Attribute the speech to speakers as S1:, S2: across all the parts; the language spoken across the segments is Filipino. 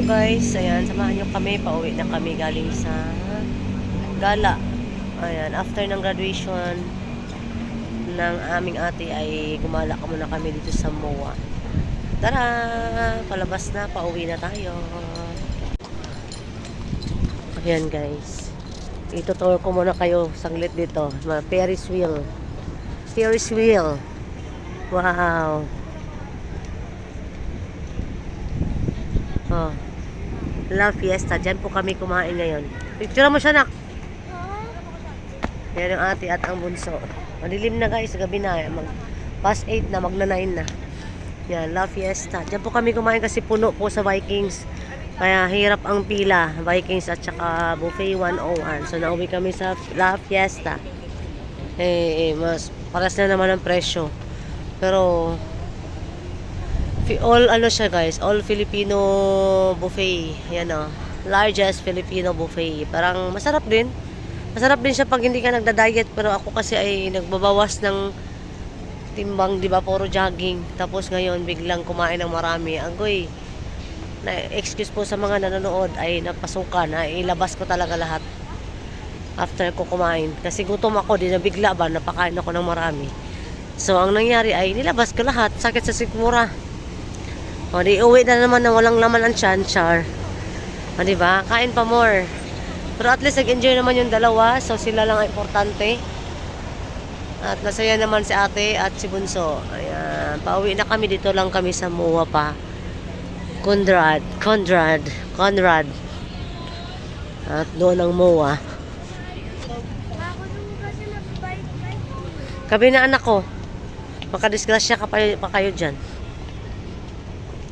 S1: guys, ayan, samahan nyo kami, pauwi na kami galing sa gala. Ayan, after ng graduation ng aming ate ay gumala ka muna kami dito sa MOA. Tara, palabas na, pauwi na tayo. Ayan guys, itutour ko muna kayo saglit dito, mga Ferris wheel. Ferris wheel. Wow. Oh. La Fiesta. Diyan po kami kumain ngayon. Picture mo siya, nak. Yan yung ate at ang bunso. Madilim na guys. Gabi na. Mag past 8 na. Magna 9 na. Yan. La Fiesta. Diyan po kami kumain kasi puno po sa Vikings. Kaya hirap ang pila. Vikings at saka buffet 101. So nauwi kami sa La Fiesta. Mas paras na naman ang presyo. Pero all ano siya guys, all Filipino buffet. Yan o, largest Filipino buffet. Parang masarap din. Masarap din siya pag hindi ka nagda-diet. Pero ako kasi ay nagbabawas ng timbang, di ba? Puro jogging. Tapos ngayon biglang kumain ng marami. Agoy, na excuse po sa mga nanonood ay napasukan. Ay ilabas ko talaga lahat after ko kumain. Kasi gutom ako, di na bigla ba napakain ako ng marami. So ang nangyari ay nilabas ko lahat. Sakit sa sikmura. O, di uwi na naman na walang laman ang tiyan, char. O, diba? Kain pa more. Pero at least nag-enjoy naman yung dalawa. So, sila lang ang importante. At nasaya naman si ate at si bunso. Ayan. Pauwi na kami. Dito lang kami sa MOA pa. Conrad. At doon ang MOA. Kabi na anak ko. Makadisgrasya ka pa kayo dyan.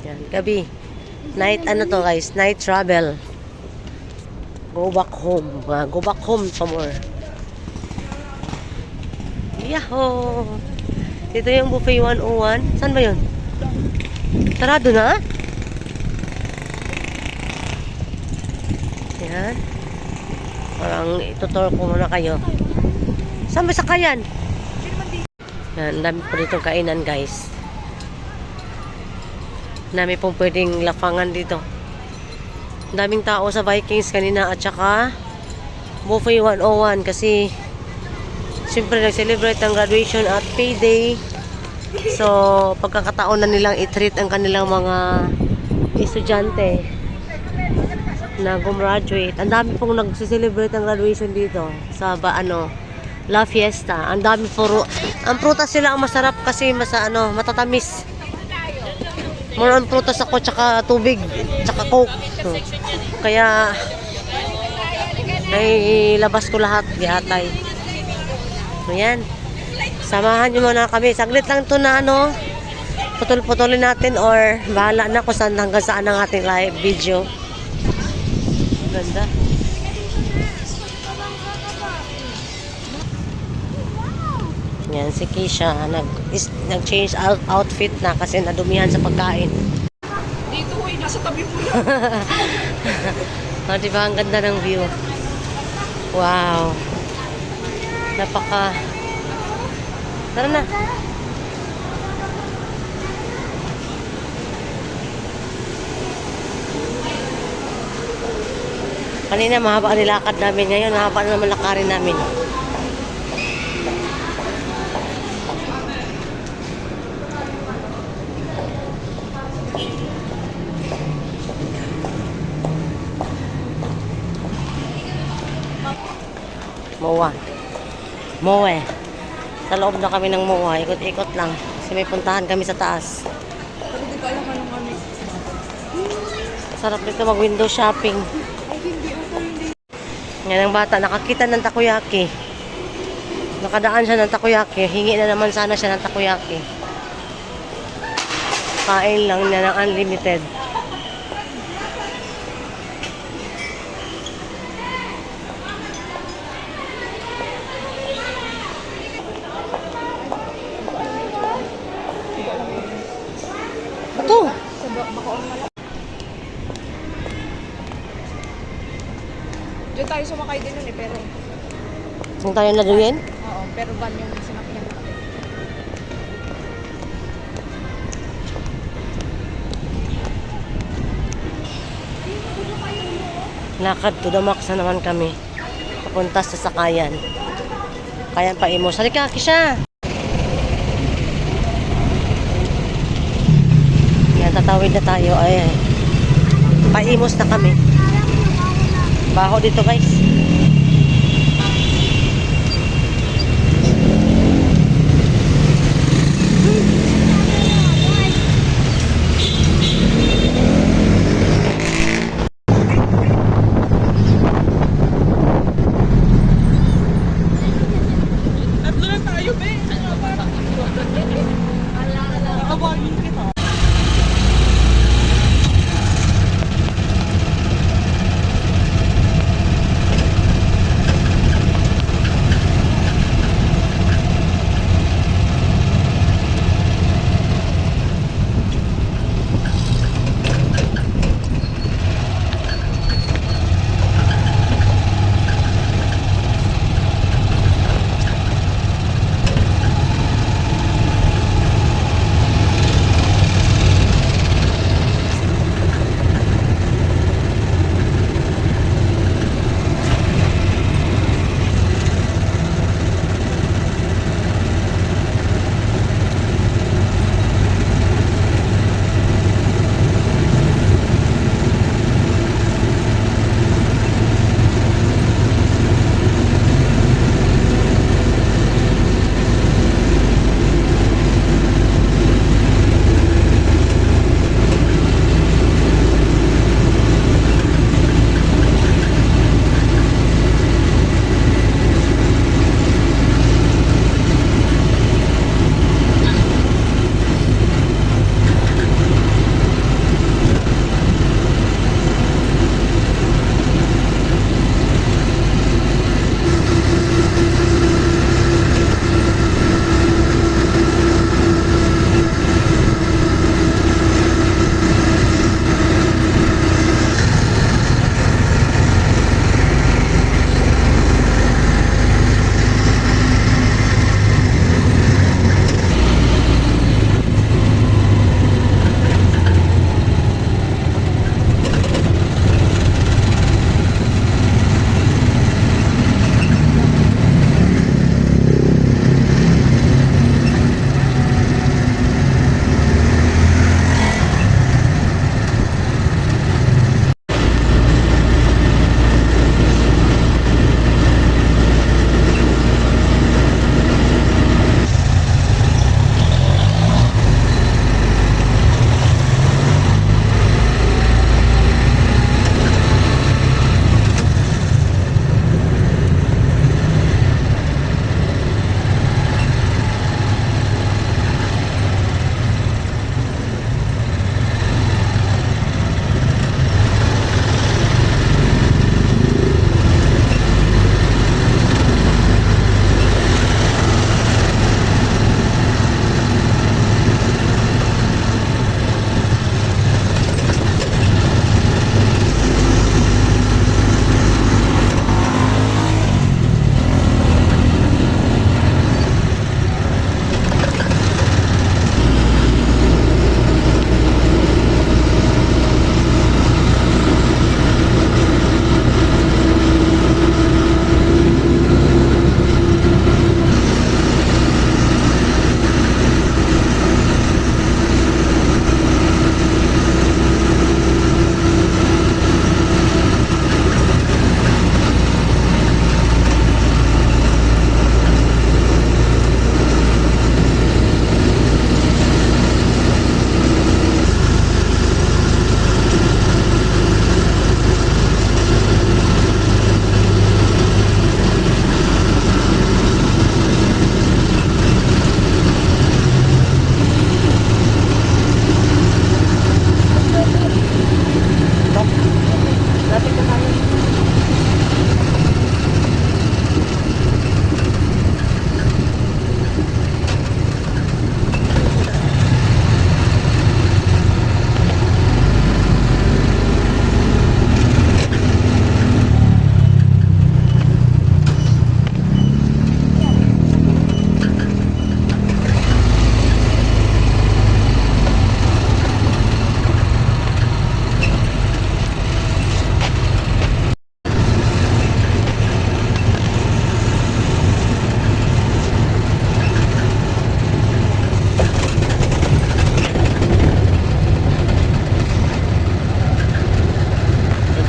S1: Yan, gabi. Night, ano to guys? Night travel. Go back home. Go back home pa more. Yahoo! Dito yung buffet 101. Saan ba yun? Sarado na? Yan. Parang itutur ko muna kayo. Saan ba sakayan? Yan, dami po dito kainan guys. Dami pong pwedeng lapangan dito. Daming tao sa Vikings kanina at saka buffet 101 kasi siyempre nag-celebrate ang graduation at payday. So pagkakataon na nilang i-treat ang kanilang mga estudyante na gumraduate. Ang dami pong nag-celebrate ang graduation dito sa La Fiesta. Ang dami puro ang prutas sila ang masarap kasi matatamis. More on prutas ako, tsaka tubig, tsaka coke. Kaya, ay labas ko lahat, diatay. Ayan. Samahan nyo muna kami. Saglit lang ito na putol-putulin natin or bahala na kung hanggang saan ang ating live video. Ganda. Yan, si Keisha nag-change outfit na kasi nadumihan sa pagkain.
S2: Dito ay nasa tabi mo.
S1: O, diba? Ang ganda ng view. Wow. Tara na. Kanina mahaba ang nilakad namin. Ngayon mahaba na naman lakarin namin. MOA. Sa loob na kami ng MOA. Ikot-ikot lang. Kasi may puntahan kami sa taas.
S2: Pero di ko alam anong ano.
S1: Sarap dito mag-window shopping.
S2: Ay, hindi.
S1: Yan ang bata. Nakakita ng takoyaki. Nakadaan siya ng takoyaki. Hingi na naman sana siya ng takoyaki. Kain lang niya ng unlimited. Ito.
S2: Diyan tayo sumakay din nun pero...
S1: Saan tayo laduyin?
S2: Oo, pero van yung sinakyan natin.
S1: Lakad to the max na naman kami. Papunta sa sakayan. Kayan pa Imos. Halika, Kisha! Yan, tatawid na tayo. Ay, pa-Imos na kami. Baho dito, guys.
S2: Tatlo na tayo, be. Nakawagin kita.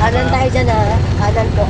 S1: Kanan tayo dyan ha. Kanan po.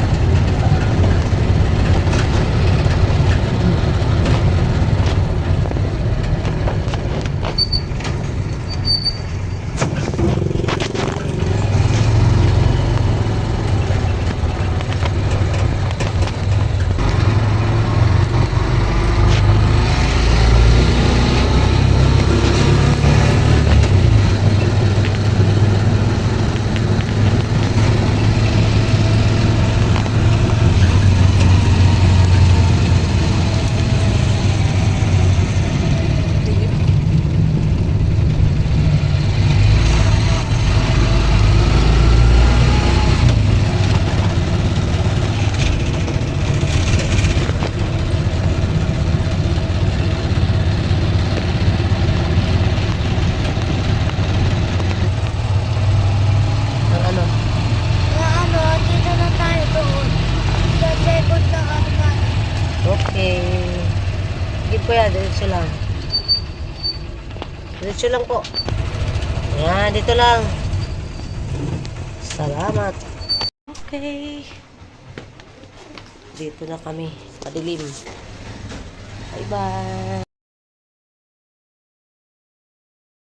S1: Ang ano?
S3: Na ano, dito na tayo doon. Sa second na karga.
S1: Okay. Sige po yan, diretso lang. Diretso lang po. Yan, dito lang. Salamat. Okay. Dito na kami. Padilim. Bye-bye.